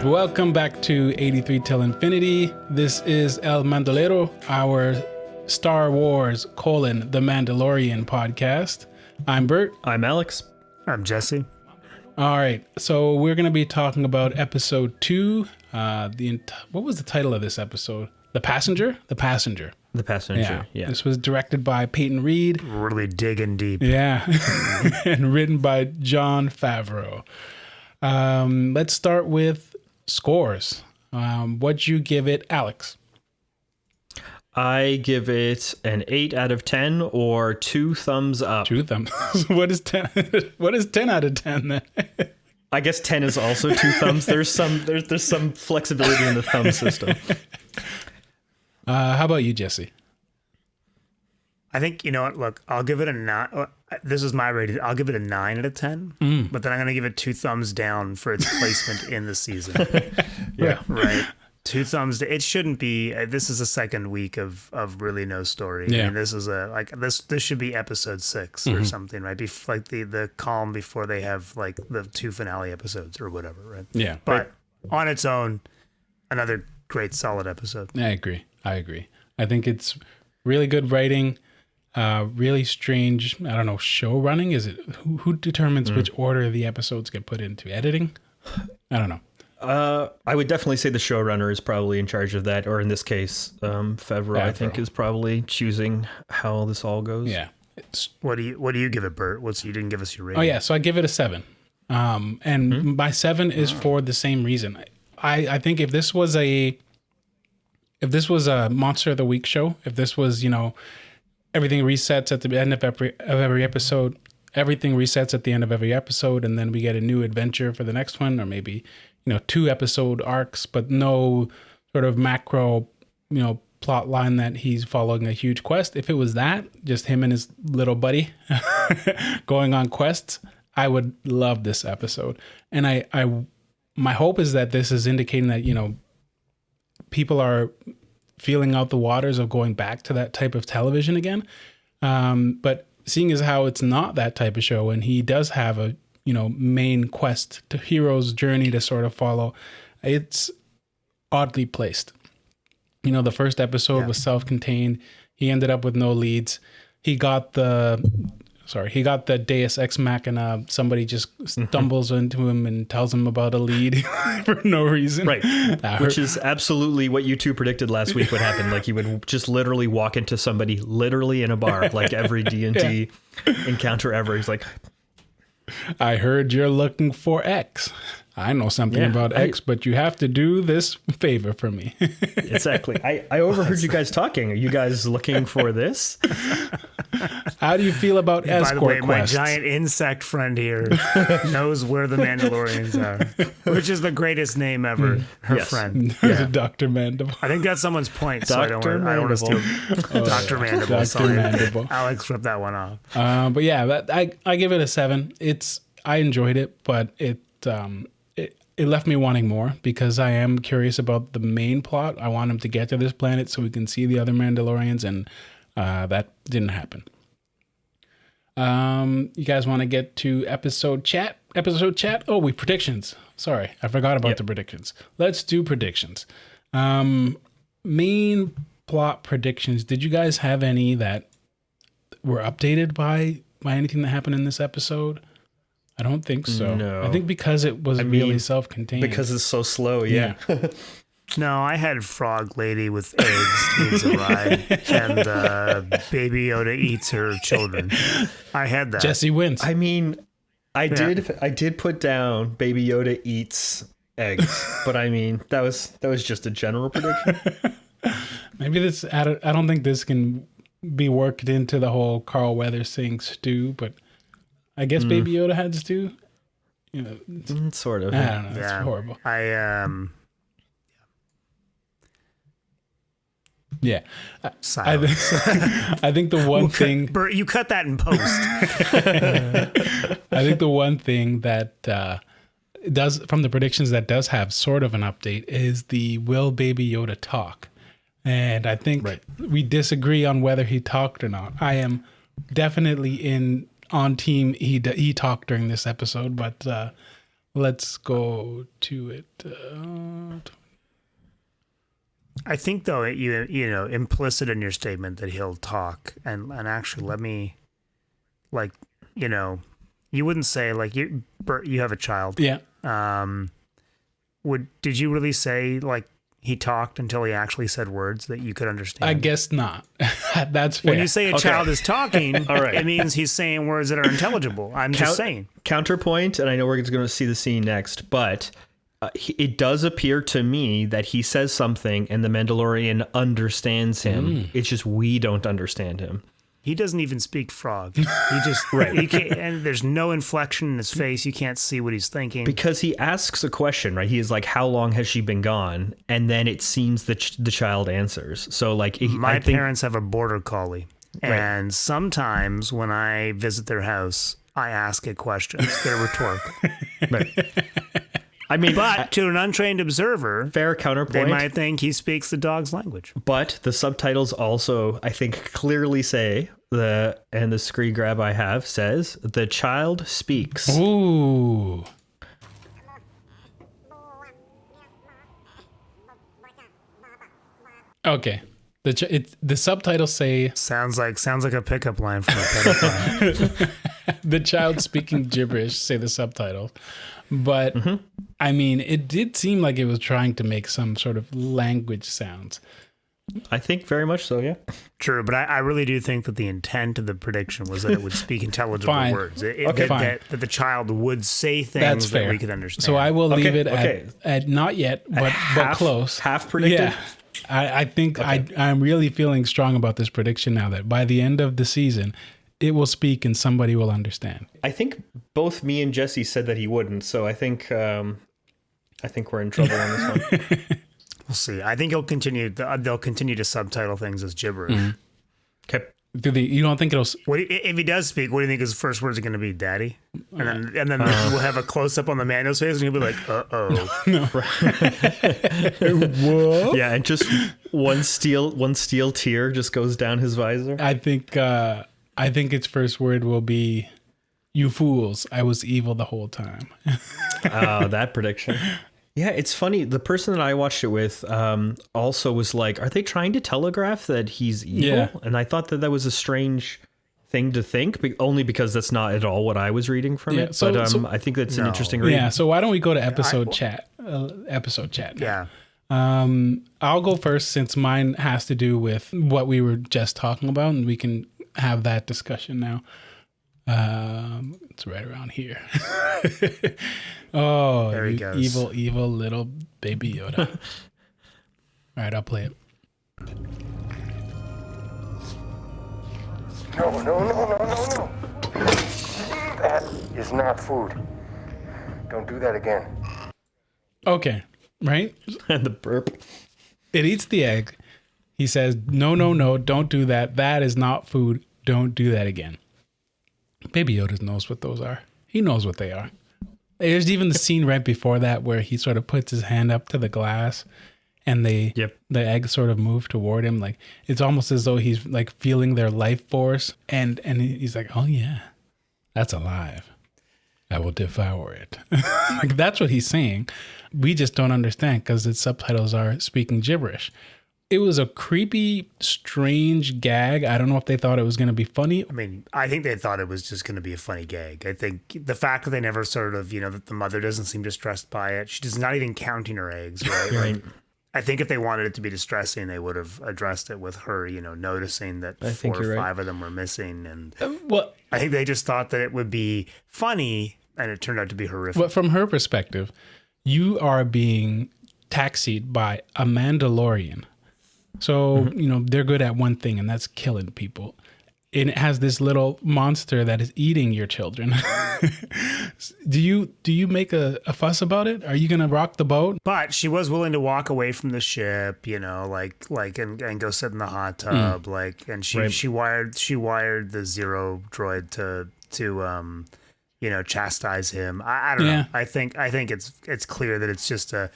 welcome back to 83 Till Infinity. This is El Mandalero, our Star Wars, the Mandalorian podcast. I'm Bert. I'm Alex. I'm Jesse. All right, so we're going to be talking about episode 2. What was the title of this episode? The Passenger? The Passenger. The Passenger, yeah. This was directed by Peyton Reed. Really digging deep. Yeah, and written by Jon Favreau. Let's start with scores. What'd you give it, Alex? I give it an 8 out of 10 or 2 thumbs up. 2 thumbs. What is 10? What is 10 out of 10 then? I guess 10 is also 2 thumbs. There's some flexibility in the thumb system. How about you, Jesse? I think, you know what, look, I'll give it a 9. This is my rating. I'll give it a 9 out of 10, but then I'm going to give it 2 thumbs down for its placement in the season. Yeah. Right. 2 thumbs. It shouldn't be. This is the second week of really no story. Yeah. I mean, this is this should be episode 6 or something, right? Like the calm before they have like the 2 finale episodes or whatever, right? Yeah. But on its own, another great solid episode. I agree. I think it's really good writing. Really strange, I don't know, show running? Is it who determines which order the episodes get put into? Editing? I don't know. I would definitely say the showrunner is probably in charge of that, or in this case, Favreau, I think, is probably choosing how this all goes. Yeah. What do you give it, Bert? You didn't give us your rating. Oh yeah, so I give it a 7. And my 7 is for the same reason. I think if this was a Monster of the Week show, if this was, everything resets at the end of every episode, everything resets at the end of every episode, and then we get a new adventure for the next one, or maybe 2 episode arcs, but no sort of macro plot line that he's following a huge quest. If it was that, just him and his little buddy going on quests, I would love this episode. And I my hope is that this is indicating that people are feeling out the waters of going back to that type of television again. But seeing as how it's not that type of show, and he does have a, main quest to hero's journey to sort of follow, it's oddly placed. The first episode was self-contained. He ended up with no leads. He got the Deus Ex Machina. Somebody just stumbles into him and tells him about a lead for no reason. Right. Which is absolutely what you two predicted last week would happen. Like, he would just literally walk into somebody literally in a bar, like every D&D encounter ever. He's like, I heard you're looking for X. I know something about X, but you have to do this favor for me. Exactly. I overheard you guys talking. Are you guys looking for this? How do you feel about escort By the way, quests? my giant insect friend here knows where the Mandalorians are, which is the greatest name ever. Her friend. Dr. Mandible. I think that's someone's point, so I don't want to steal Dr. Mandible. Dr. Sorry. Mandible. Alex ripped that one off. But yeah, I give it a 7. I enjoyed it, but it left me wanting more, because I am curious about the main plot. I want him to get to this planet so we can see the other Mandalorians, and that didn't happen. You guys want to get to episode chat? Oh, predictions. Sorry, I forgot about the predictions. Let's do predictions. Main plot predictions. Did you guys have any that were updated by anything that happened in this episode? I don't think so. No. I think because it was really self-contained. Because it's so slow, yeah. No, I had Frog Lady with eggs needs a ride, and Baby Yoda eats her children. I had that. Jesse wins. I mean, I did put down Baby Yoda eats eggs, but I mean, that was just a general prediction. Maybe this. I don't think this can be worked into the whole Carl Weathers saying stew, but I guess Baby Yoda had stew. Sort of. I don't know. It's horrible. Yeah. I think the one thing... Bert, you cut that in post. I think the one thing that does, from the predictions, that does have sort of an update is the will Baby Yoda talk? And I think we disagree on whether he talked or not. I am definitely on team he talked during this episode, but Let's go to it. I think though you know implicit in your statement that he'll talk and actually let me like you know you wouldn't say like you have a child. Yeah. Did you really say like he talked until he actually said words that you could understand? I guess not. That's fair. When you say a child is talking, All right. it means he's saying words that are intelligible. I'm just saying. Counterpoint, and I know we're going to see the scene next, but it does appear to me that he says something and the Mandalorian understands him. It's just we don't understand him. He doesn't even speak frog. He just he can't, and there's no inflection in his face. You can't see what he's thinking. Because he asks a question, right? He is like, how long has she been gone? And then it seems that the child answers. So like, My parents have a border collie. And sometimes when I visit their house, I ask it questions. They're rhetorical. Right. I mean, But to an untrained observer, fair counterpoint. they might think he speaks the dog's language. But the subtitles also, I think, clearly say and the screen grab I have says the child speaks. Ooh. Okay. The subtitles say Sounds like a pickup line from a pedophile. the child speaking gibberish, say the subtitles. But I mean, it did seem like it was trying to make some sort of language sounds. I think very much so, yeah. True, but I really do think that the intent of the prediction was that it would speak intelligible Fine. words. Okay, fine. That the child would say things That's fair. that we could understand. So I will leave Okay, it okay. at not yet, but close. Half predicted? Yeah. I think I'm really feeling strong about this prediction now that by the end of the season, it will speak and somebody will understand. I think both me and Jesse said that he wouldn't, so I think we're in trouble on this one. We'll see. I think they'll continue to subtitle things as gibberish. Okay. You don't think it'll... If he does speak, what do you think his first words are going to be? Daddy? And then we'll have a close up on the Mando's face, and he'll be like, "Uh-oh." Whoa. Yeah, and just one steel tear just goes down his visor. I think its first word will be, "You fools! I was evil the whole time." Oh, that prediction. Yeah, it's funny. The person that I watched it with also was like, are they trying to telegraph that he's evil? Yeah. And I thought that was a strange thing to think, only because that's not at all what I was reading from it. so- But so- I think that's an interesting read. Yeah. So why don't we go to episode chat? Episode chat. Now. Yeah. I'll go first since mine has to do with what we were just talking about, and we can have that discussion now. It's right around here. Oh, There he you goes. evil little baby Yoda. All right, I'll play it. No. That is not food. Don't do that again. Okay, right? And the burp. It eats the egg. He says, no, don't do that. That is not food. Don't do that again. Baby Yoda knows what those are. He knows what they are. There's even the scene right before that where he sort of puts his hand up to the glass and the egg sort of move toward him. Like it's almost as though he's like feeling their life force. And he's like, oh yeah, that's alive. I will devour it. Like that's what he's saying. We just don't understand because its subtitles are speaking gibberish. It was a creepy, strange gag. I don't know if they thought it was going to be funny. I mean, I think they thought it was just going to be a funny gag. I think the fact that they never sort of, that the mother doesn't seem distressed by it. She's not even counting her eggs, right? Right. I think if they wanted it to be distressing, they would have addressed it with her, noticing that think 4 or you're 5 right. of them were missing. And Well, I think they just thought that it would be funny, and it turned out to be horrific. but from her perspective, you are being taxied by a Mandalorian. So, they're good at one thing, and that's killing people. And it has this little monster that is eating your children. Do you make a fuss about it? Are you going to rock the boat? But she was willing to walk away from the ship, and go sit in the hot tub, and she wired the Zero droid to chastise him. I don't know. I think it's clear that it's just a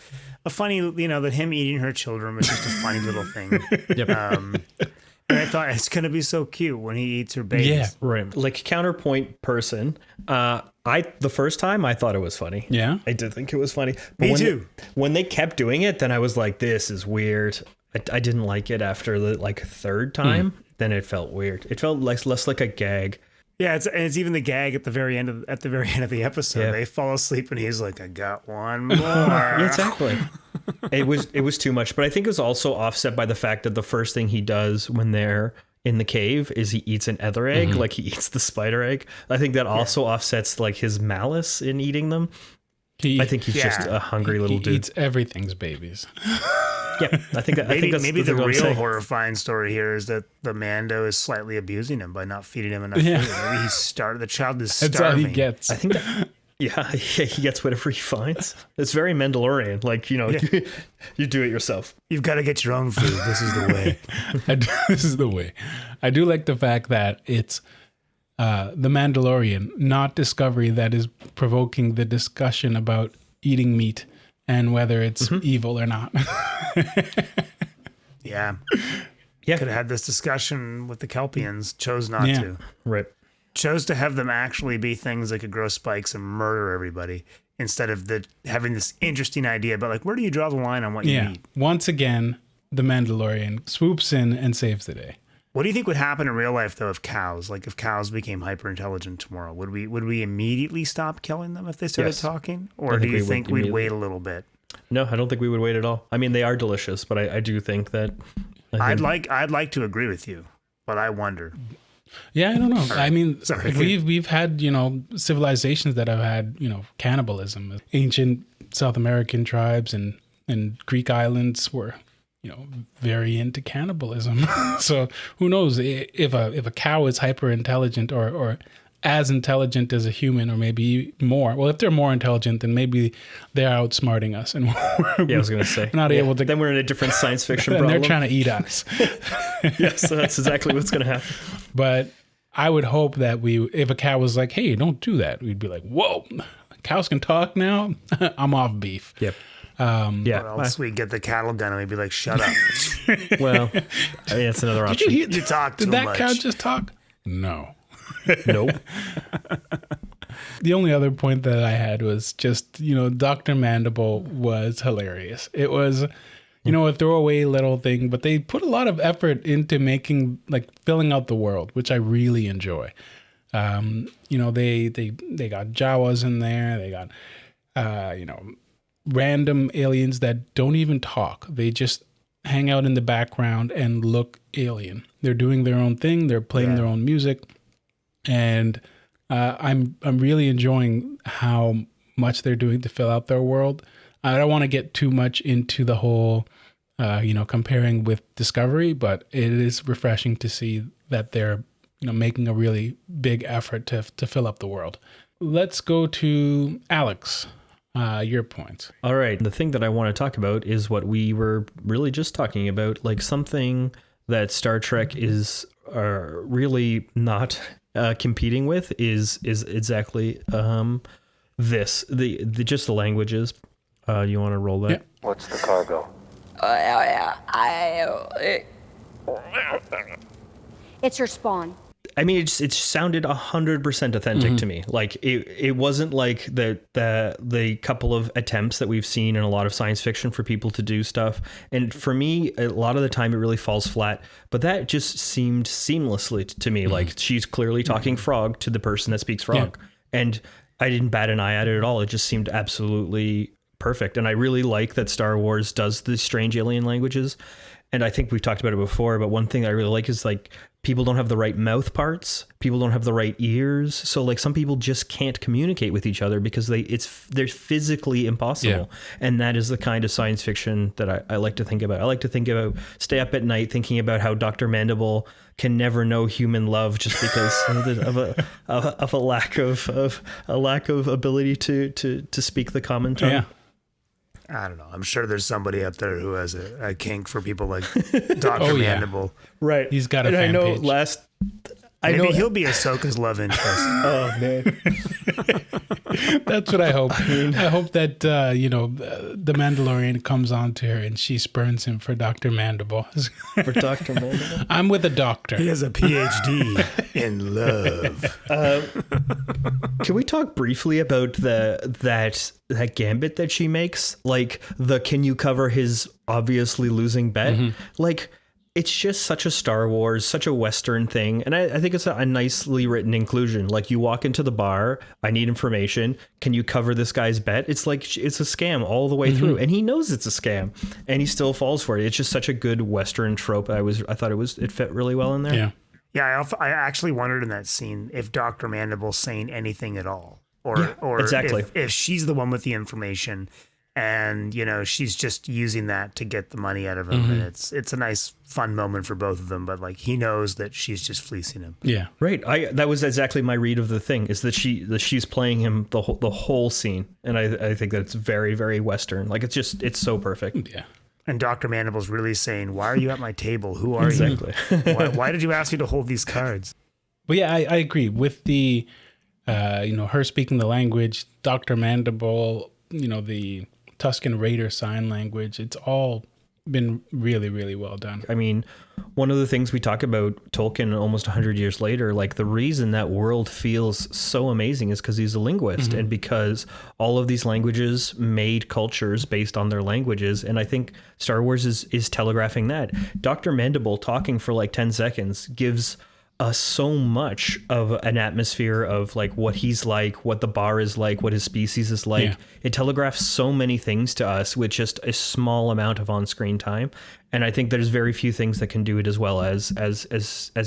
funny, that him eating her children was just a funny little thing. Yep. And I thought it's gonna be so cute when he eats her babies. Yeah. Right. Like counterpoint person, I The first time I thought it was funny. Yeah. I did think it was funny. Me too. When they kept doing it, then I was like, this is weird. I didn't like it after the third time. Then it felt weird. It felt less like a gag. Yeah, it's even the gag at the very end of the episode. Yeah. They fall asleep and he's like, I got one more. Yeah, exactly. It was too much, but I think it was also offset by the fact that the first thing he does when they're in the cave is he eats an ether egg, like he eats the spider egg. I think that also offsets like his malice in eating them. I think he's just a hungry little dude. He eats everything's babies. Yeah, I think that's maybe the thing I'm real saying. horrifying story here is that the Mando is slightly abusing him by not feeding him enough food. Maybe the child is starving. That's all he gets. I think that, yeah, he gets whatever he finds. It's very Mandalorian. Like, you do it yourself. You've got to get your own food. This is the way. This is the way. I do like the fact that it's the Mandalorian, not Discovery, that is provoking the discussion about eating meat and whether it's evil or not. Yeah. Yeah. Could have had this discussion with the Kelpians. Chose not Yeah. to. Right. Chose to have them actually be things that could grow spikes and murder everybody instead of having this interesting idea about like, where do you draw the line on what you eat? Once again, the Mandalorian swoops in and saves the day. What do you think would happen in real life though if cows became hyper intelligent tomorrow? Would we immediately stop killing them if they started Yes. talking? Or I do think you we think would we'd wait a little bit? No, I don't think we would wait at all. I mean, they are delicious, but I do think that I'd like to agree with you, but I wonder. Yeah, I don't know. I mean, Sorry. we've had, civilizations that have had, cannibalism. Ancient South American tribes and Greek islands were, very into cannibalism. So who knows if a cow is hyper intelligent or as intelligent as a human, or maybe more. Well, if they're more intelligent, then maybe they're outsmarting us, and I was going to say not able to. Then we're in a different science fiction And problem. they're trying to eat us. Yes, so that's exactly what's going to happen. But I would hope that if a cow was like, "Hey, don't do that," we'd be like, "Whoa, cows can talk now. I'm off beef." Yep. Or else we get the cattle gun and we'd be like, shut up. Well, I mean, that's another option. You talk too Did that much. cow just talk? No. Nope. The only other point that I had was just, Dr. Mandible was hilarious. It was, a throwaway little thing, but they put a lot of effort into filling out the world, which I really enjoy. They got Jawas in there. They got, random aliens that don't even talk. They just hang out in the background and look alien. They're doing their own thing. They're playing their own music. And I'm really enjoying how much they're doing to fill out their world. I don't want to get too much into the whole, comparing with Discovery, but it is refreshing to see that they're, making a really big effort to fill up the world. Let's go to Alex. Your points. All right. The thing that I want to talk about is what we were really just talking about, like something that Star Trek is really not competing with is exactly this, just the languages. You want to roll that? Yeah. What's the cargo? It's your spawn. I mean, it sounded 100% authentic to me. Like it wasn't like the couple of attempts that we've seen in a lot of science fiction for people to do stuff. And for me, a lot of the time it really falls flat. But that just seemed seamlessly to me. Like she's clearly talking frog to the person that speaks frog, and I didn't bat an eye at it at all. It just seemed absolutely perfect. And I really like that Star Wars does the strange alien languages. And I think we've talked about it before, but one thing I really like is like people don't have the right mouth parts. People don't have the right ears. So like some people just can't communicate with each other because they're physically impossible. Yeah. And that is the kind of science fiction that I like to think about. I like to think about, stay up at night thinking about how Dr. Mandible can never know human love just because of a lack of ability to speak the common tongue. Yeah. I don't know. I'm sure there's somebody out there who has a kink for people like Dr. Mandible. Right. He's got a fan page. Maybe he'll be Ahsoka's love interest. Oh, man. That's what I hope. I hope that, the Mandalorian comes on to her and she spurns him for Dr. Mandible. For Dr. Mandible? I'm with a doctor. He has a PhD in love. Can we talk briefly about that gambit that she makes? Like can you cover his obviously losing bet? Mm-hmm. Like, it's just such a Star Wars, such a Western thing. And I think it's a nicely written inclusion. Like, you walk into the bar, I need information. Can you cover this guy's bet? It's like, it's a scam all the way through. And he knows it's a scam and he still falls for it. It's just such a good Western trope. I thought it fit really well in there. Yeah. Yeah, I actually wondered in that scene if Dr. Mandible's saying anything at all. Or exactly. if she's the one with the information and, she's just using that to get the money out of him. And it's a nice, fun moment for both of them. But, like, he knows that she's just fleecing him. Yeah. Right. That was exactly my read of the thing, is that she's playing him the whole scene. And I think that it's very, very Western. Like, it's so perfect. Yeah. And Dr. Mandible's really saying, why are you at my table? Who are Exactly. you? Why did you ask me to hold these cards? But yeah, I agree with the, her speaking the language, Dr. Mandible, the Tusken Raider sign language. It's all been really, really well done. I mean, one of the things we talk about Tolkien almost 100 years later, like, the reason that world feels so amazing is because he's a linguist and because all of these languages made cultures based on their languages. And I think Star Wars is telegraphing that. Dr. Mandible talking for like 10 seconds gives us so much of an atmosphere of, like, what he's like, what the bar is like, what his species is like. Yeah. It telegraphs so many things to us with just a small amount of on-screen time. And I think there's very few things that can do it as well as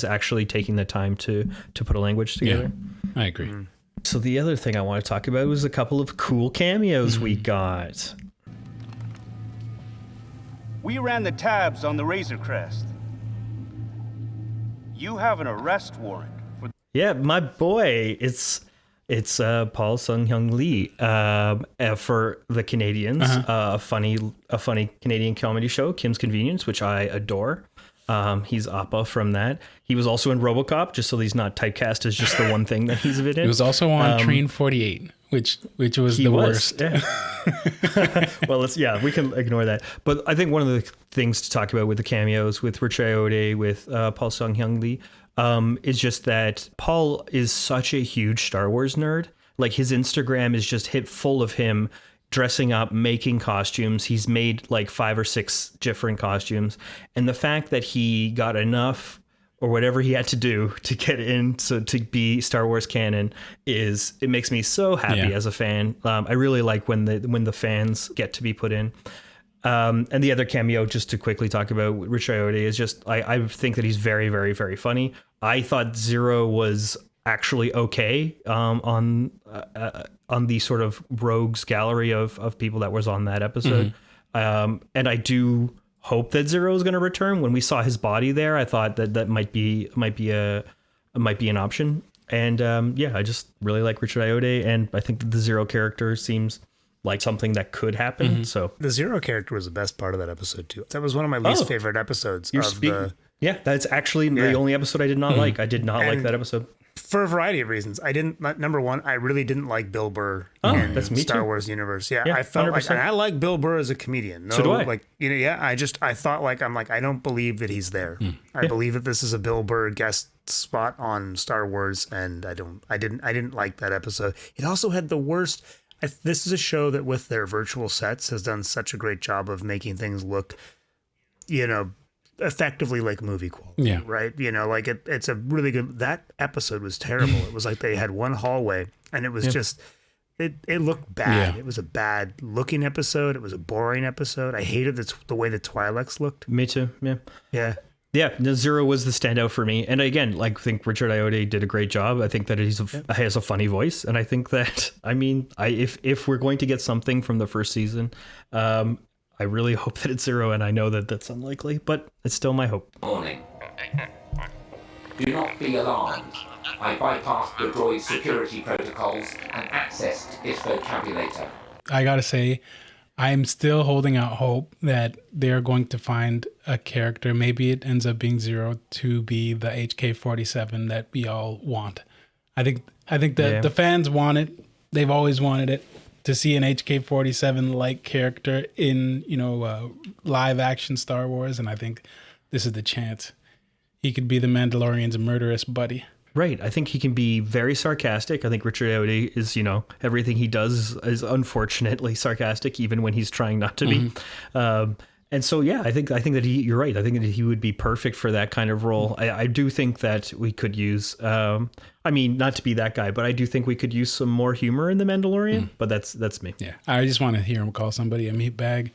actually taking the time to put a language together. Yeah, I agree. So the other thing I want to talk about was a couple of cool cameos we got. We ran the tabs on the Razor Crest. You have an arrest warrant for... Yeah, my boy. It's Paul Sung-hyung Lee for the Canadians. A funny Canadian comedy show, Kim's Convenience, which I adore. He's Appa from that. He was also in RoboCop, just so he's not typecast as just the one thing that he's a bit in. He was also on Train 48, which was the worst. Yeah. Well, we can ignore that. But I think one of the things to talk about with the cameos with Rich Ayoade, with Paul Sung-hyung Lee, is just that Paul is such a huge Star Wars nerd. Like, his Instagram is just hit full of him dressing up, making costumes. He's made like 5 or 6 different costumes. And the fact that he got enough or whatever he had to do to get in to be Star Wars canon it makes me so happy as a fan. I really like when the fans get to be put in. And the other cameo, just to quickly talk about Rich Ayoade, is just, I think that he's very, very, very funny. I thought Zero was actually okay on the sort of rogues gallery of people that was on that episode. And I do hope that Zero is going to return. When we saw his body there, I thought that might be an option. And I just really like Richard Ayoade, and I think that the Zero character seems like something that could happen. So The Zero character was the best part of that episode too. That was one of my least favorite episodes. Yeah, that's actually the only episode I did not like. I did not like that episode. For a variety of reasons. I didn't, number one, I really didn't like Bill Burr in that's me Star too. Wars universe. Yeah, Yeah, I felt 100%. like, and I like Bill Burr as a comedian. No, So do I. Like, I thought like, I don't believe that he's there. I believe that this is a Bill Burr guest spot on Star Wars, and I didn't like that episode. It also had the worst. This is a show that with their virtual sets has done such a great job of making things look, effectively like movie quality. Yeah. Right. Like it's a really good, that episode was terrible. It was like they had one hallway and it was just, it looked bad. Yeah. It was a bad looking episode. It was a boring episode. I hated the way the Twi'leks looked. Me too. Yeah. Yeah. Yeah, Zero was the standout for me. And again, like, I think Richard Ayoade did a great job. I think that he has a funny voice. And I think that, if we're going to get something from the first season, I really hope that it's Zero. And I know that that's unlikely, but it's still my hope. Warning. Do not be alarmed. I bypassed the droid's security protocols and accessed its vocabulator. I gotta say, I'm still holding out hope that they're going to find a character. Maybe it ends up being Zero to be the HK-47 that we all want. I think that the fans want it. they've always wanted it to see an HK-47 like character in, live action Star Wars. And I think this is the chance. He could be the Mandalorian's murderous buddy. Right. I think he can be very sarcastic. I think Richard Ayoade is, everything he does is unfortunately sarcastic, even when he's trying not to be. And so, yeah, I think that you're right. I think that he would be perfect for that kind of role. I do think that we could use, not to be that guy, but I do think we could use some more humor in The Mandalorian. But that's me. Yeah. I just want to hear him call somebody a meatbag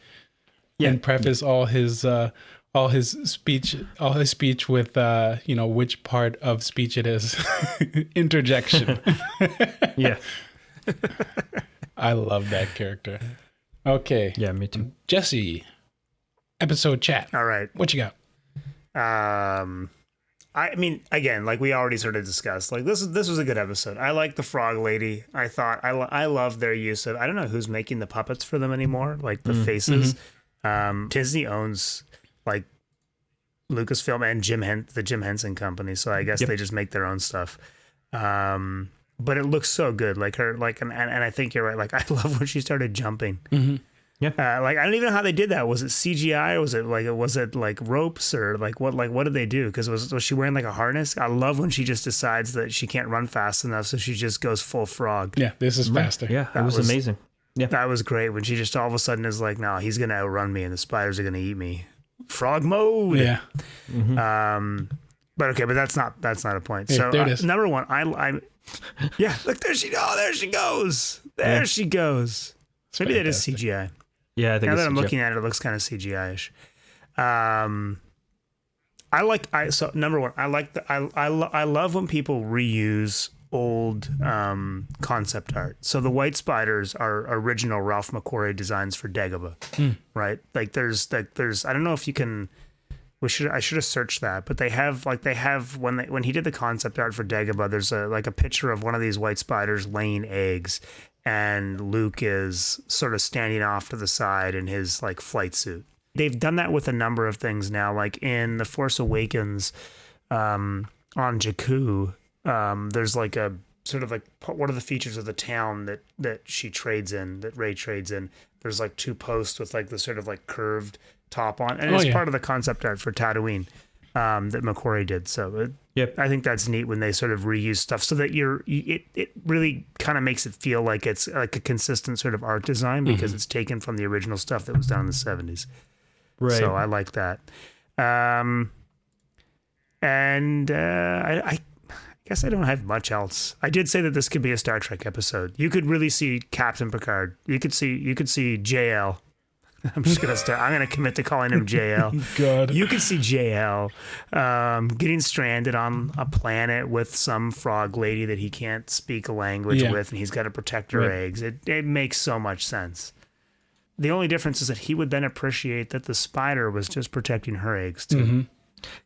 and preface all his speech with, which part of speech it is. Interjection. Yeah. I love that character. Okay. Yeah, me too. Jesse, episode chat. All right. What you got? Again, like we already sort of discussed, like this was a good episode. I like the frog lady. I thought I love their use of, I don't know who's making the puppets for them anymore, like the faces. Disney owns like Lucasfilm and the Jim Henson Company, so I guess they just make their own stuff. But it looks so good, like her, like and I think you're right. Like I love when she started jumping. Yeah. Like I don't even know how they did that. Was it CGI or was it like ropes or like what did they do? Because was she wearing like a harness? I love when she just decides that she can't run fast enough, so she just goes full frog. Yeah, this is faster. Yeah, that was amazing. Yeah, that was great when she just all of a sudden is like, no, he's gonna outrun me and the spiders are gonna eat me. Frog mode. Yeah. But that's not a point. Hey, so there it is. Number one, I yeah, look, there she goes. There she goes. Maybe that is CGI. Yeah, I think now it's that I'm CGI. looking at it, it looks kind of CGI-ish. So number one, I love when people reuse old concept art. So the white spiders are original Ralph McQuarrie designs for Dagobah, right? Like there's I don't know if you can. I should have searched that, but they have when he did the concept art for Dagobah, there's a picture of one of these white spiders laying eggs, and Luke is sort of standing off to the side in his like flight suit. They've done that with a number of things now, like in The Force Awakens, on Jakku. There's like a sort of like one of the features of the town that she trades in, that Rey trades in. There's like two posts with like the sort of like curved top on, and it's part of the concept art for Tatooine that McQuarrie did. So I think that's neat when they sort of reuse stuff so that it really kind of makes it feel like it's like a consistent sort of art design because it's taken from the original stuff that was done in the 70s. Right. So I like that. I guess I don't have much else. I did say that this could be a Star Trek episode. You could really see Captain Picard. You could see JL. I'm gonna commit to calling him JL. God. You could see JL getting stranded on a planet with some frog lady that he can't speak a language with, and he's got to protect her eggs. It makes so much sense. The only difference is that he would then appreciate that the spider was just protecting her eggs too.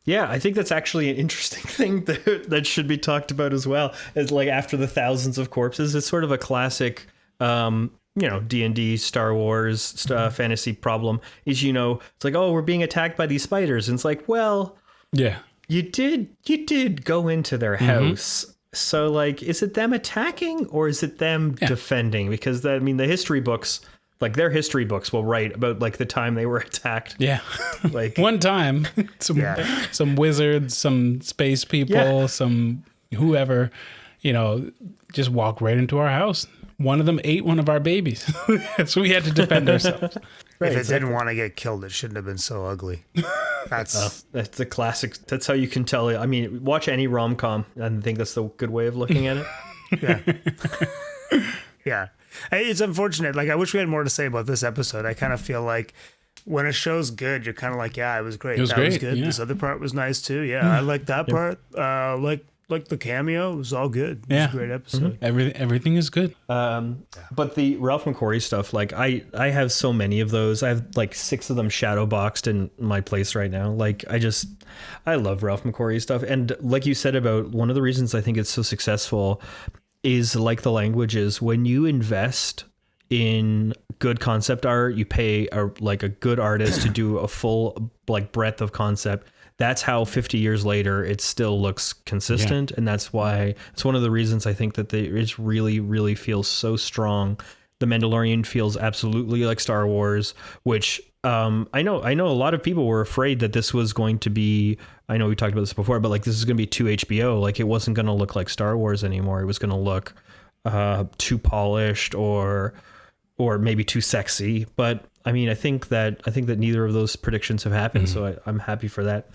Yeah, I think that's actually an interesting thing that should be talked about as well. Is like after the thousands of corpses, it's sort of a classic, D&D, Star Wars stuff, fantasy problem. Is it's like, oh, we're being attacked by these spiders, and it's like, well, yeah, you did go into their house. So like, is it them attacking or is it them defending? Because the history books. Like their history books will write about like the time they were attacked. Yeah. Like one time, some wizards, some space people, some whoever, just walked right into our house. One of them ate one of our babies. So we had to defend ourselves. Right, if it didn't want to get killed, it shouldn't have been so ugly. That's the classic. That's how you can tell it. I mean, watch any rom-com. I think that's the good way of looking at it. Yeah. It's unfortunate. Like, I wish we had more to say about this episode. I kind of feel like when a show's good, you're kind of like, yeah, it was great. That was good. Yeah. This other part was nice too. Yeah, I like that part. Like the cameo, it was all good. It was a great episode. Everything is good. But the Ralph McQuarrie stuff, like I have so many of those. I have like 6 of them shadow boxed in my place right now. Like I love Ralph McQuarrie stuff. And like you said about one of the reasons I think it's so successful is like the languages. When you invest in good concept art, you pay a good artist to do a full like breadth of concept. that's how 50 years later it still looks consistent. And that's why it's one of the reasons I think that it really, really feels so strong. The Mandalorian feels absolutely like Star Wars, which I know a lot of people were afraid that this was going to be, I know we talked about this before, but like this is going to be too HBO. Like it wasn't going to look like Star Wars anymore. It was going to look too polished or maybe too sexy. But I mean, I think that neither of those predictions have happened. So I'm happy for that.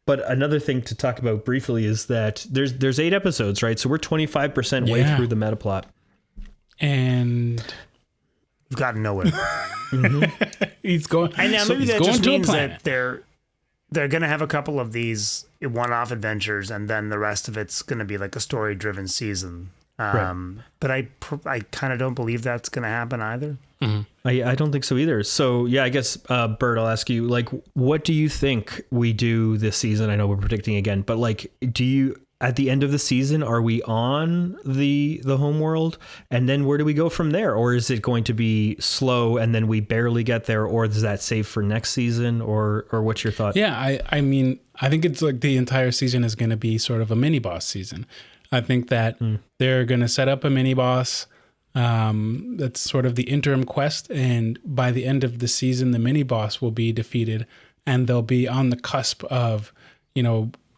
But another thing to talk about briefly is that there's 8 episodes, right? So we're 25% way through the meta plot. And we've gotten nowhere. He's going. And now maybe that going just to a means planet. that they're going to have a couple of these one-off adventures, and then the rest of it's going to be like a story-driven season. But I kind of don't believe that's going to happen either. I don't think so either. So yeah, I guess Bert, I'll ask you, like, what do you think we do this season? I know we're predicting again, but like, do you, at the end of the season, are we on the home world, and then where do we go from there? Or is it going to be slow and then we barely get there, or is that safe for next season, or what's your thought? Yeah, I mean, I think it's like the entire season is going to be sort of a mini boss season. I think that they're going to set up a mini boss. That's sort of the interim quest. And by the end of the season, the mini boss will be defeated, and they'll be on the cusp of,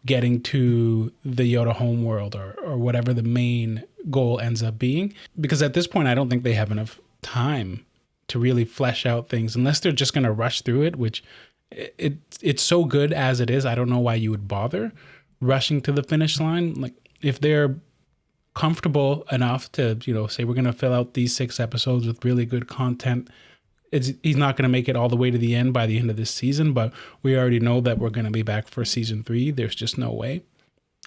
getting to the Yoda homeworld or whatever the main goal ends up being. Because at this point, I don't think they have enough time to really flesh out things unless they're just going to rush through it, which it's so good as it is. I don't know why you would bother rushing to the finish line. Like, if they're comfortable enough to, say we're going to fill out these 6 episodes with really good content, he's not going to make it all the way to the end by the end of this season, but we already know that we're going to be back for season 3. There's just no way.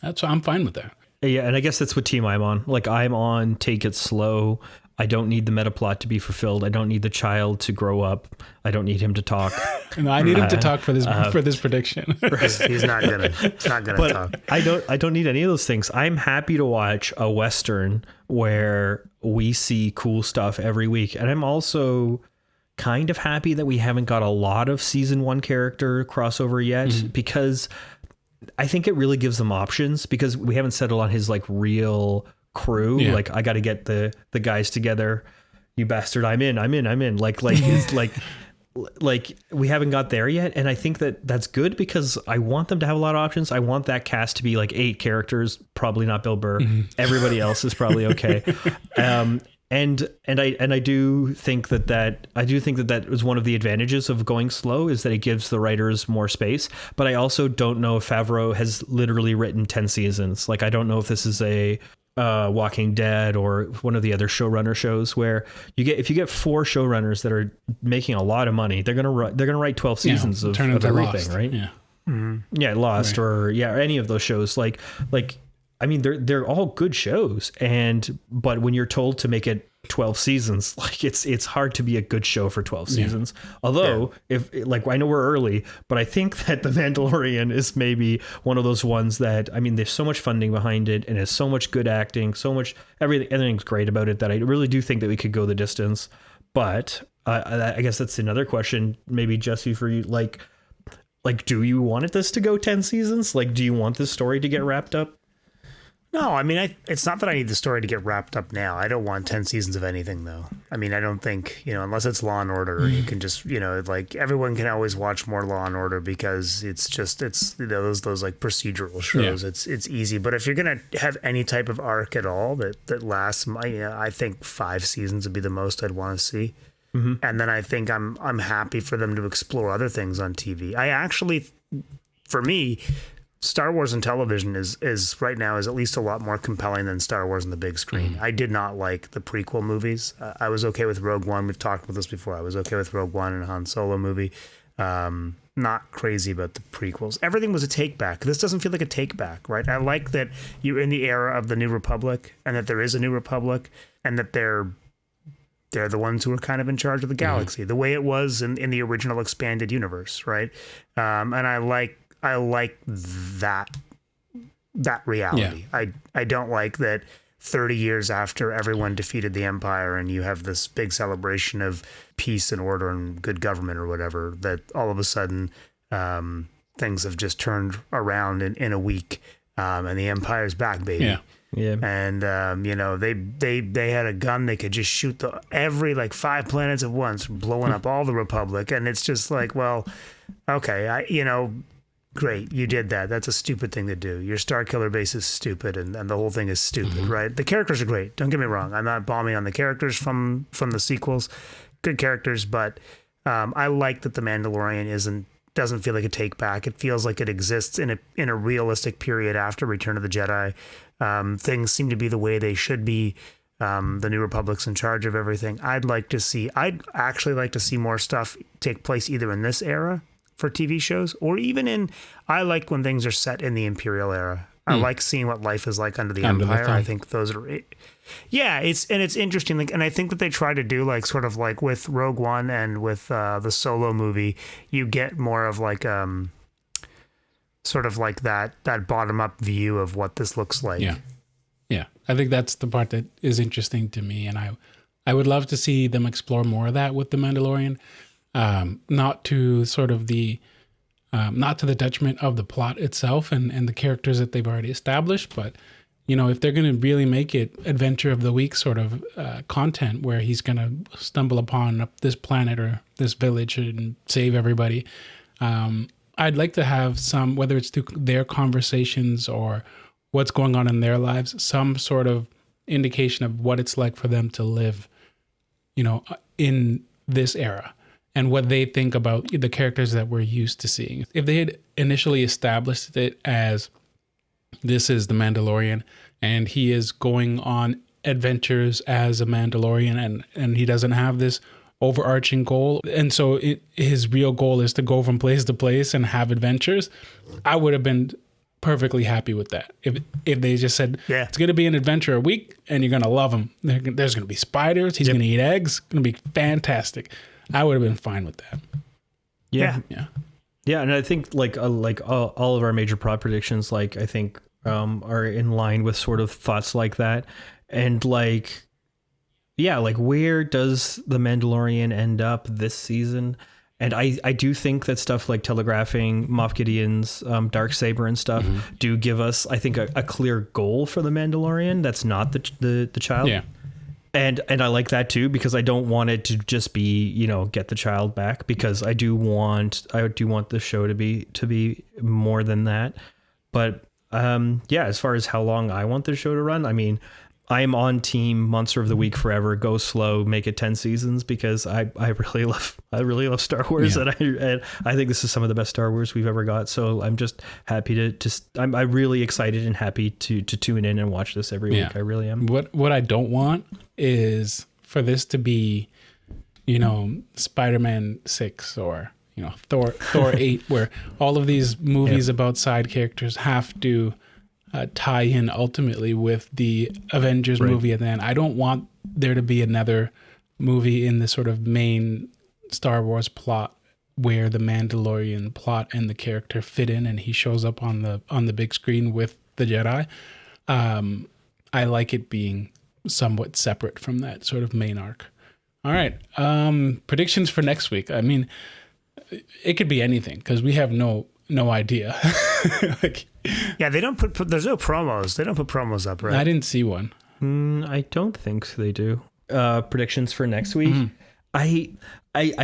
I'm fine with that. Yeah, and I guess that's what team I'm on. Like, I'm on take it slow. I don't need the meta plot to be fulfilled. I don't need the child to grow up. I don't need him to talk. No, I need him to talk for this prediction. He's not gonna talk. I don't need any of those things. I'm happy to watch a Western where we see cool stuff every week. And I'm also kind of happy that we haven't got a lot of season 1 character crossover yet, because I think it really gives them options, because we haven't settled on his like real crew. Like, I got to get the guys together. You bastard, I'm in. Like it's like we haven't got there yet, and I think that's good, because I want them to have a lot of options. I want that cast to be like 8 characters, probably not Bill Burr. Everybody else is probably okay. And I do think that was one of the advantages of going slow, is that it gives the writers more space. But I also don't know if Favreau has literally written 10 seasons. Like, I don't know if this is a Walking Dead or one of the other showrunner shows where if you get 4 showrunners that are making a lot of money, they're gonna write 12 seasons of everything, Lost, right? Yeah, Lost, right. or any of those shows. Like I mean, they're all good shows, but when you're told to make it 12 seasons, like it's hard to be a good show for 12 seasons. Although, if like, I know we're early, but I think that The Mandalorian is maybe one of those ones that, I mean, there's so much funding behind it, and it's so much good acting, so much everything's great about it, that I really do think that we could go the distance. But I guess that's another question, maybe Jesse, for you, like, do you want this to go 10 seasons? Like, do you want this story to get wrapped up? No, I mean, it's not that I need the story to get wrapped up now. I don't want 10 seasons of anything, though. I mean, I don't think, unless it's Law and Order, you can just, like, everyone can always watch more Law and Order, because it's those like procedural shows. Yeah. It's easy. But if you're going to have any type of arc at all that lasts, I think 5 seasons would be the most I'd want to see. And then I think I'm happy for them to explore other things on TV. I actually, for me, Star Wars on television is right now at least a lot more compelling than Star Wars on the big screen. I did not like the prequel movies. I was okay with Rogue One. We've talked about this before. I was okay with Rogue One and Han Solo movie. Not crazy about the prequels. Everything was a take back. This doesn't feel like a take back, right? I like that you're in the era of the New Republic, and that there is a New Republic, and that they're the ones who are kind of in charge of the galaxy, the way it was in the original expanded universe, right? And I like that reality. Yeah. I don't like that 30 years after everyone defeated the Empire and you have this big celebration of peace and order and good government or whatever, that all of a sudden the things have just turned around in a week, and the Empire's back, baby. Yeah. Yeah. And you know, they had a gun they could just shoot every like 5 planets at once, blowing up all the Republic, and it's just like, well, okay, great, you did that. That's a stupid thing to do. Your Star Killer base is stupid, and the whole thing is stupid, right? The characters are great. Don't get me wrong. I'm not bombing on the characters from the sequels. Good characters, but I like that the Mandalorian doesn't feel like a take back. It feels like it exists in a realistic period after Return of the Jedi. Things seem to be the way they should be. The New Republic's in charge of everything. I'd actually like to see more stuff take place either in this era for TV shows, or even I like when things are set in the Imperial era. I like seeing what life is like under the Empire. I think those are, it's interesting. Like, and I think that they try to do like sort of like with Rogue One and with the Solo movie, you get more of like sort of like that bottom up view of what this looks like. Yeah. I think that's the part that is interesting to me, and I would love to see them explore more of that with the Mandalorian. Not to sort of not to the detriment of the plot itself and the characters that they've already established, but if they're going to really make it adventure of the week sort of content where he's going to stumble upon this planet or this village and save everybody, I'd like to have some, whether it's through their conversations or what's going on in their lives, some sort of indication of what it's like for them to live, in this era, and what they think about the characters that we're used to seeing. If they had initially established it as this is the Mandalorian and he is going on adventures as a Mandalorian and he doesn't have this overarching goal, and so his real goal is to go from place to place and have adventures, I would have been perfectly happy with that. If they just said, it's going to be an adventure a week and you're going to love him. There's going to be spiders. He's going to eat eggs. It's going to be fantastic. I would have been fine with that. Yeah. And I think like all of our major plot predictions, like I think are in line with sort of thoughts like that. And like, like where does the Mandalorian end up this season? And I do think that stuff like telegraphing Moff Gideon's Darksaber and stuff do give us, I think, a clear goal for the Mandalorian. That's not the child. Yeah. And I like that too, because I don't want it to just be, get the child back, because I do want the show to be more than that. But as far as how long I want the show to run, I mean, I'm on team Monster of the Week forever. Go slow, make it 10 seasons, because I really love Star Wars, and I think this is some of the best Star Wars we've ever got. So I'm just happy I'm really excited and happy to tune in and watch this every week. I really am. What I don't want is for this to be, Spider-Man 6 or Thor 8, where all of these movies about side characters have to tie in ultimately with the Avengers movie at the end. I don't want there to be another movie in the sort of main Star Wars plot where the Mandalorian plot and the character fit in and he shows up on the big screen with the Jedi. I like it being somewhat separate from that sort of main arc. All right. Predictions for next week. I mean, it could be anything because we have no idea. They don't put there's no promos. They don't put promos up, right? I didn't see one. I don't think they do. Predictions for next week. I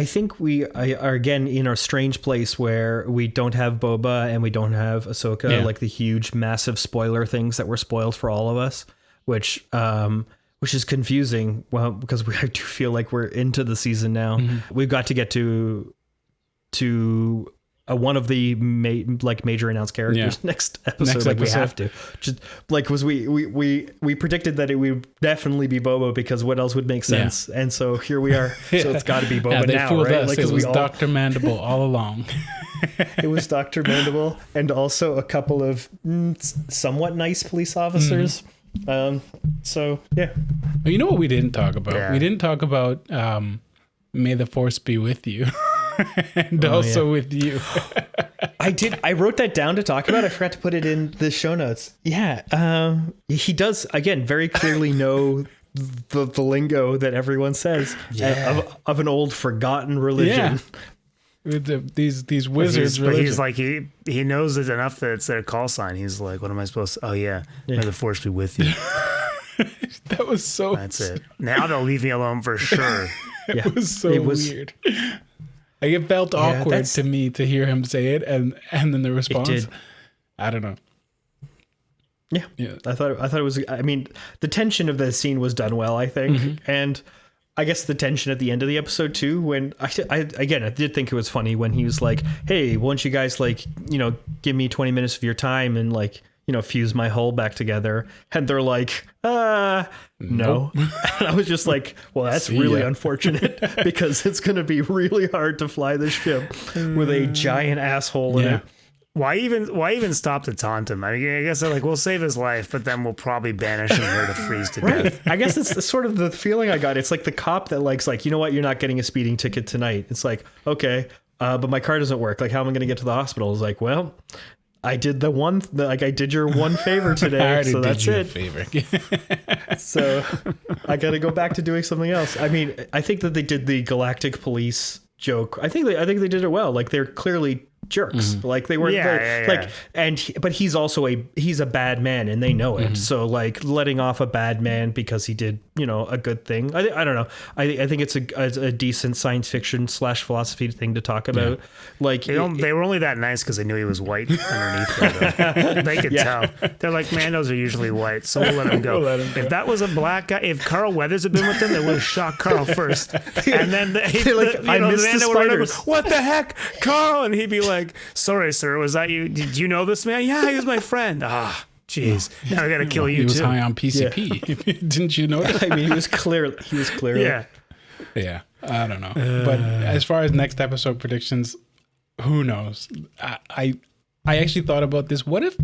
think we are again in our strange place where we don't have Boba and we don't have Ahsoka, like the huge massive spoiler things that were spoiled for all of us, which is confusing. Well, because I do feel like we're into the season now. We've got to get to one of the major announced characters next episode. We have to, just like, was we predicted that it would definitely be Boba, because what else would make sense? And so here we are. So it's got to be Boba they now, fooled right? Us. Like, it was Dr. Mandible all along. It was Dr. Mandible and also a couple of somewhat nice police officers. So yeah. You know what we didn't talk about? We didn't talk about May the Force be with you. And with you. I wrote that down to talk about. I forgot to put it in the show notes. He does, again, very clearly know the lingo that everyone says of an old forgotten religion. with these wizards. But he's like he knows it enough that it's their call sign. He's like, what am I supposed to? Oh yeah, may the force be with you. That was so. That's it. Now they'll leave me alone for sure. It was so weird. Like it felt awkward to me to hear him say it, and then the response. It did. I don't know. Yeah. I thought it was. I mean, the tension of the scene was done well, I think, and I guess the tension at the end of the episode too. When I did think it was funny when he was like, "Hey, won't you guys give me 20 minutes of your time and fuse my hull back together?" And they're like, no. And I was just like, well, that's really unfortunate because it's going to be really hard to fly this ship with a giant asshole in it. Why even stop to taunt him? I mean, I guess they're like, we'll save his life, but then we'll probably banish him here to freeze to death. I guess it's sort of the feeling I got. It's like the cop that like, you know what? You're not getting a speeding ticket tonight. It's like, okay, but my car doesn't work. Like, how am I going to get to the hospital? It's like, well, I did I did your one favor today, so that's it. Favor. So I got to go back to doing something else. I mean, I think that they did the Galactic Police joke. I think they did it well. Like they're clearly jerks. Like they weren't but he's also a bad man and they know it. So like letting off a bad man because he did, a good thing. I don't know. I think it's a decent science fiction / philosophy thing to talk about. Like they were only that nice because they knew he was white underneath. They could tell. They're like, Mandos are usually white, so we'll let him go. If that was a black guy, if Carl Weathers had been with them, they would have shot Carl first. And then I missed the spiders. What the heck, Carl? And he'd be like, sorry, sir, was that you? Did you know this man? Yeah, he was my friend. Ah, jeez. Now I gotta kill you too. He was high on PCP. Didn't you notice? I mean, he was clearly. Yeah. I don't know. But as far as next episode predictions, who knows? I actually thought about this. What if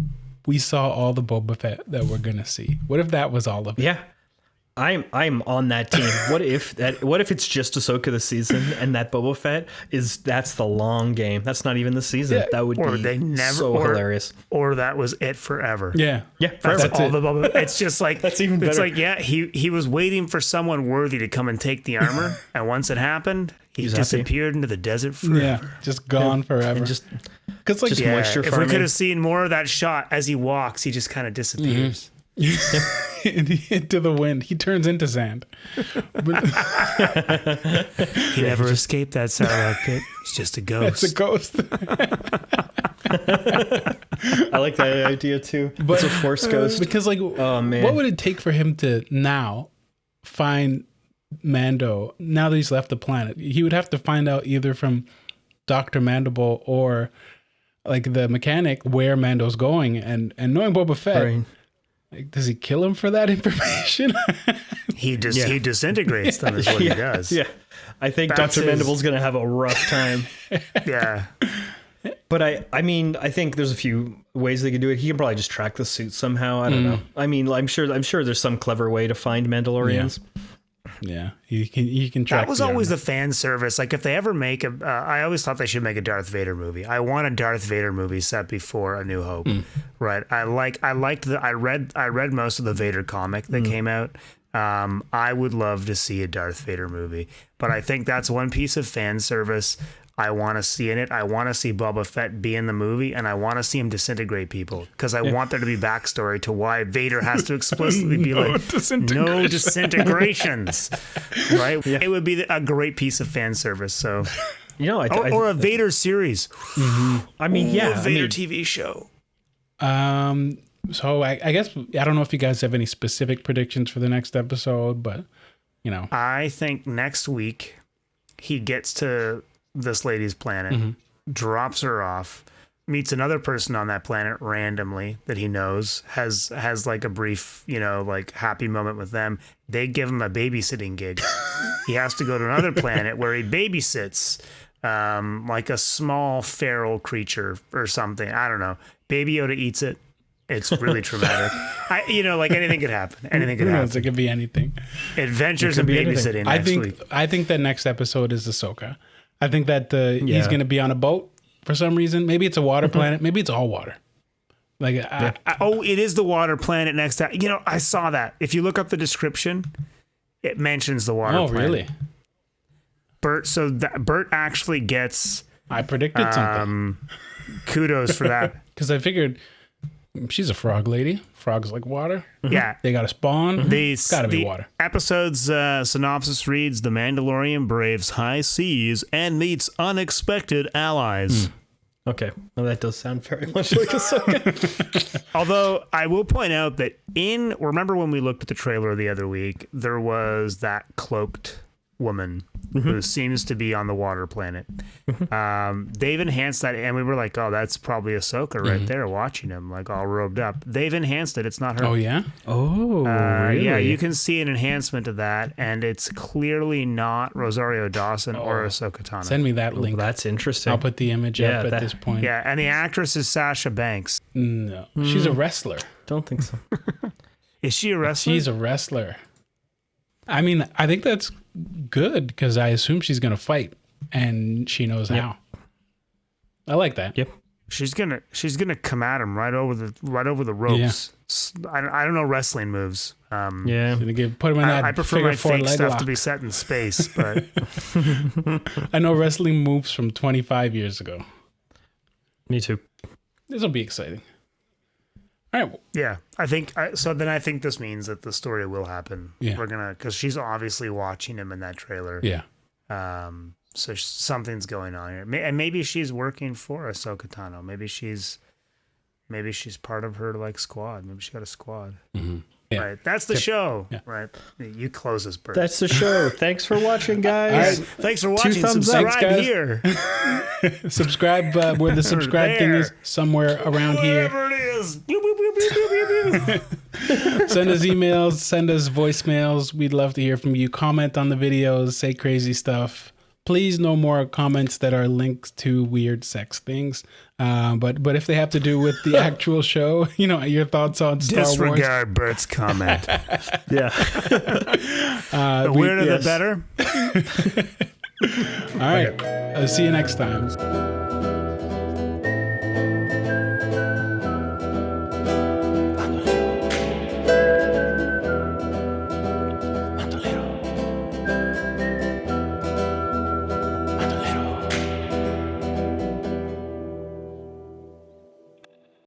we saw all the Boba Fett that we're gonna see? What if that was all of it? Yeah. I'm on that team. What if it's just Ahsoka this season and that Boba Fett that's the long game. That's not even the season. Yeah. That would be so hilarious. Or that was it forever. Yeah. That's all the Boba Fett. It's just like that's even better. It's like he was waiting for someone worthy to come and take the armor, and once it happened, he disappeared into the desert forever. Yeah, just gone forever. And just moisture farming. If we could have seen more of that shot as he walks, he just kind of disappears. Into the wind. He turns into sand. He never escaped that Sarlacc pit. He's just a ghost. It's a ghost. I like that idea too. But it's a force ghost. Because oh man, what would it take for him to now find Mando? Now that he's left the planet, he would have to find out either from Dr. Mandible or like the mechanic where Mando's going, and knowing Boba Fett. Right. Like, does he kill him for that information? He disintegrates them is what he does. Yeah. I think Dr. Mandible's going to have a rough time. Yeah. But I mean, I think there's a few ways they can do it. He can probably just track the suit somehow. I don't know. I mean, I'm sure there's some clever way to find Mandalorians. Yeah, he can track. That was always the fan service. Like if they ever make I always thought they should make a Darth Vader movie. I want a Darth Vader movie set before A New Hope. Right. I read most of the Vader comic that came out. I would love to see a Darth Vader movie, but I think that's one piece of fan service I want to see in it. I want to see Boba Fett be in the movie, and I want to see him disintegrate people because I want there to be backstory to why Vader has to explicitly be no disintegrations, right? Yeah. It would be a great piece of fan service. So, or a Vader series. I mean, a Vader TV show. So I guess I don't know if you guys have any specific predictions for the next episode, but I think next week he gets to this lady's planet, drops her off, meets another person on that planet randomly that he knows, has like a brief, happy moment with them. They give him a babysitting gig. He has to go to another planet where he babysits like a small feral creature or something. I don't know. Baby Yoda eats it. It's really traumatic. Like anything could happen. Anything could happen. It could be anything. Adventures in babysitting next week. I think that next episode is Ahsoka. I think that he's going to be on a boat for some reason. Maybe it's a water planet. Maybe it's all water. It is the water planet next time. I saw that. If you look up the description, it mentions the water planet. Oh, really? Bert actually gets I predicted something. Kudos for that. Because I figured she's a frog lady. Frogs like water. Yeah. They got to spawn. It's got to be water. Episode's synopsis reads, The Mandalorian braves high seas and meets unexpected allies. Okay. Well, that does sound very much like Ahsoka. Although I will point out that remember when we looked at the trailer the other week, there was that cloaked woman who seems to be on the water planet. They've enhanced that, and we were like, oh, that's probably Ahsoka right there watching him, like all robed up. They've enhanced it. It's not her. Oh, yeah? Oh, really? Yeah, you can see an enhancement of that, and it's clearly not Rosario Dawson or Ahsoka Tano. Send me that link. That's interesting. I'll put the image up at this point. Yeah, and the actress is Sasha Banks. No. She's a wrestler. Don't think so. Is she a wrestler? She's a wrestler. I mean, I think that's good because I assume she's going to fight and she knows how. I like that. Yep. She's gonna come at him right over the ropes. I don't know wrestling moves. Yeah. Put him in that I prefer figure my four fake leg stuff lock. to be set in space, but I know wrestling moves from 25 years ago. Me too. This will be exciting. All right. yeah, I think this means that the story will happen. Yeah. We're gonna, because she's obviously watching him in that trailer. Yeah. So something's going on here, and maybe she's working for Ahsoka Tano. Maybe she's part of her like squad. Maybe she got a squad. Mm-hmm. Yeah. Right. That's the show. Yeah. Right. You close this, Bert. That's the show. Thanks for watching, guys. All right. Thanks for watching. thumbs up. Subscribe Thanks, guys. here. Subscribe where the subscribe thing is, somewhere around here. Wherever it is. Pew, pew, pew, pew, pew, pew, pew. Send us emails, send us voicemails. We'd love to hear from you. Comment on the videos, say crazy stuff. Please, no more comments that are linked to weird sex things. But if they have to do with the actual show, your thoughts on Star Wars. Disregard Bert's comment. Yeah. The weirder the better. All right. See you next time.